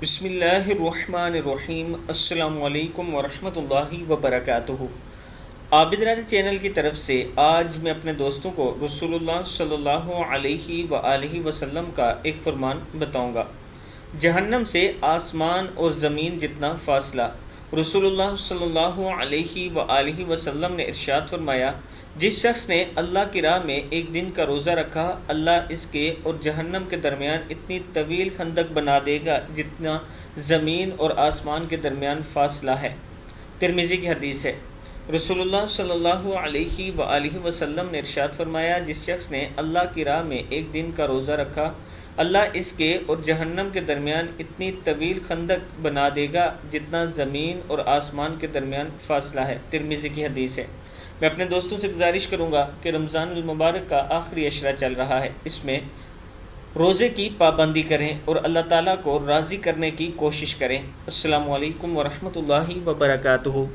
بسم اللہ الرحمن الرحیم۔ السلام علیکم ورحمۃ اللہ وبرکاتہ۔ عابد راضی چینل کی طرف سے آج میں اپنے دوستوں کو رسول اللہ صلی اللہ علیہ وآلہ وسلم کا ایک فرمان بتاؤں گا۔ جہنم سے آسمان اور زمین جتنا فاصلہ۔ رسول اللہ صلی اللہ علیہ وآلہ وسلم نے ارشاد فرمایا، جس شخص نے اللہ کی راہ میں ایک دن کا روزہ رکھا، اللہ اس کے اور جہنم کے درمیان اتنی طویل خندق بنا دے گا جتنا زمین اور آسمان کے درمیان فاصلہ ہے۔ ترمذی کی حدیث ہے۔ رسول اللہ صلی اللہ علیہ وآلہ وسلم نے ارشاد فرمایا، جس شخص نے اللہ کی راہ میں ایک دن کا روزہ رکھا، اللہ اس کے اور جہنم کے درمیان اتنی طویل خندق بنا دے گا جتنا زمین اور آسمان کے درمیان فاصلہ ہے۔ ترمذی کی حدیث ہے۔ میں اپنے دوستوں سے گزارش کروں گا کہ رمضان المبارک کا آخری عشرہ چل رہا ہے، اس میں روزے کی پابندی کریں اور اللہ تعالیٰ کو راضی کرنے کی کوشش کریں۔ السلام علیکم ورحمۃ اللہ وبرکاتہ۔